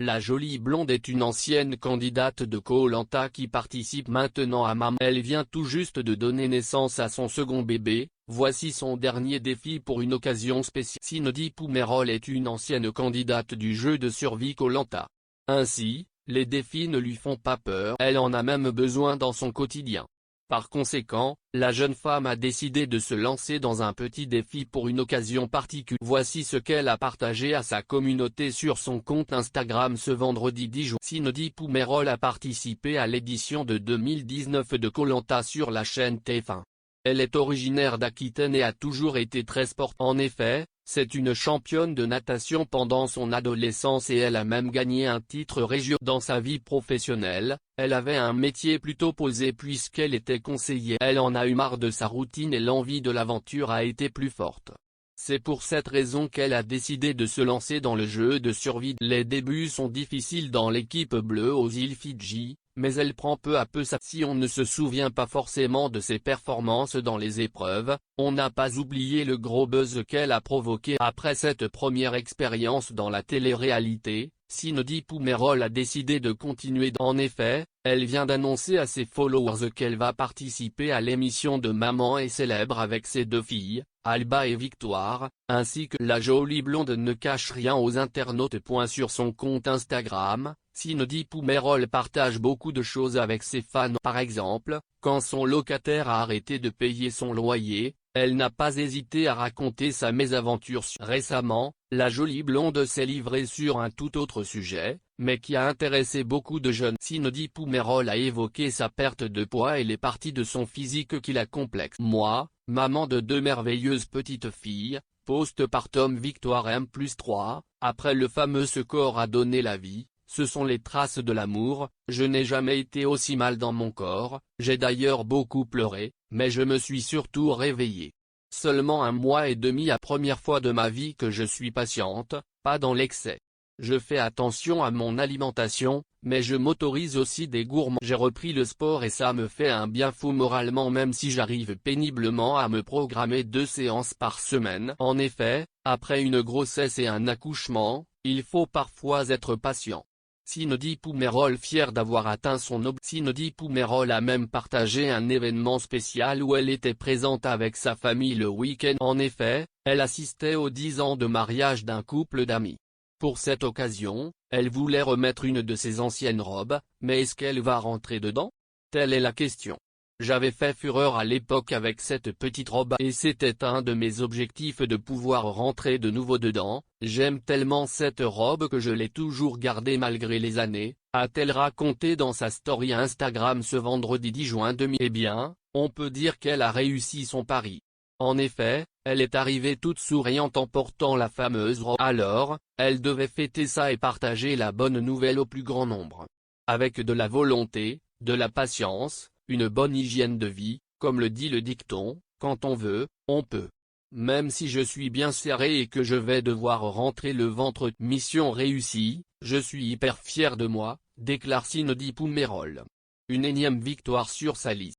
La jolie blonde est une ancienne candidate de Koh-Lanta qui participe maintenant à Maman. Elle vient tout juste de donner naissance à son second bébé, voici son dernier défi pour une occasion spéciale. Cindy Poumerol est une ancienne candidate du jeu de survie Koh-Lanta. Ainsi, les défis ne lui font pas peur, elle en a même besoin dans son quotidien. Par conséquent, la jeune femme a décidé de se lancer dans un petit défi pour une occasion particulière. Voici ce qu'elle a partagé à sa communauté sur son compte Instagram ce vendredi 10 juin. Cindy Poumerol a participé à l'édition de 2019 de Koh-Lanta sur la chaîne TF1. Elle est originaire d'Aquitaine et a toujours été très sportive. En effet, c'est une championne de natation pendant son adolescence et elle a même gagné un titre régional. Dans sa vie professionnelle, elle avait un métier plutôt posé puisqu'elle était conseillère. Elle en a eu marre de sa routine et l'envie de l'aventure a été plus forte. C'est pour cette raison qu'elle a décidé de se lancer dans le jeu de survie. Les débuts sont difficiles dans l'équipe bleue aux îles Fidji, mais elle prend peu à peu sa. Si on ne se souvient pas forcément de ses performances dans les épreuves, on n'a pas oublié le gros buzz qu'elle a provoqué. Après cette première expérience dans la télé-réalité, Cindy Poumerol a décidé de continuer. En effet, elle vient d'annoncer à ses followers qu'elle va participer à l'émission de Maman est célèbre avec ses deux filles, Alba et Victoire, ainsi que la jolie blonde ne cache rien aux internautes. Sur son compte Instagram, Cindy Poumerol partage beaucoup de choses avec ses fans. Par exemple, quand son locataire a arrêté de payer son loyer, elle n'a pas hésité à raconter sa mésaventure. Récemment, la jolie blonde s'est livrée sur un tout autre sujet, mais qui a intéressé beaucoup de jeunes. Cindy Poumerol a évoqué sa perte de poids et les parties de son physique qui la complexent. Moi, maman de deux merveilleuses petites filles, postpartum Victoire M+3, après le fameux ce corps a donné la vie. Ce sont les traces de l'amour, je n'ai jamais été aussi mal dans mon corps, j'ai d'ailleurs beaucoup pleuré, mais je me suis surtout réveillée. Seulement 1 mois et demi la première fois de ma vie que je suis patiente, pas dans l'excès. Je fais attention à mon alimentation, mais je m'autorise aussi des gourmands. J'ai repris le sport et ça me fait un bien fou moralement même si j'arrive péniblement à me programmer 2 séances par semaine. En effet, après une grossesse et un accouchement, il faut parfois être patient. Cindy Poumerol fière d'avoir atteint son objectif. Cindy Poumerol a même partagé un événement spécial où elle était présente avec sa famille le week-end. En effet, elle assistait aux 10 ans de mariage d'un couple d'amis. Pour cette occasion, elle voulait remettre une de ses anciennes robes, mais est-ce qu'elle va rentrer dedans? Telle est la question. J'avais fait fureur à l'époque avec cette petite robe et c'était un de mes objectifs de pouvoir rentrer de nouveau dedans, j'aime tellement cette robe que je l'ai toujours gardée malgré les années, a-t-elle raconté dans sa story Instagram ce vendredi 10 juin 2000. Eh bien, on peut dire qu'elle a réussi son pari. En effet, elle est arrivée toute souriante en portant la fameuse robe. Alors, elle devait fêter ça et partager la bonne nouvelle au plus grand nombre. Avec de la volonté, de la patience, une bonne hygiène de vie, comme le dit le dicton, quand on veut, on peut. Même si je suis bien serré et que je vais devoir rentrer le ventre. Mission réussie, je suis hyper fier de moi, déclare Cindy Poumerol. Une énième victoire sur sa liste.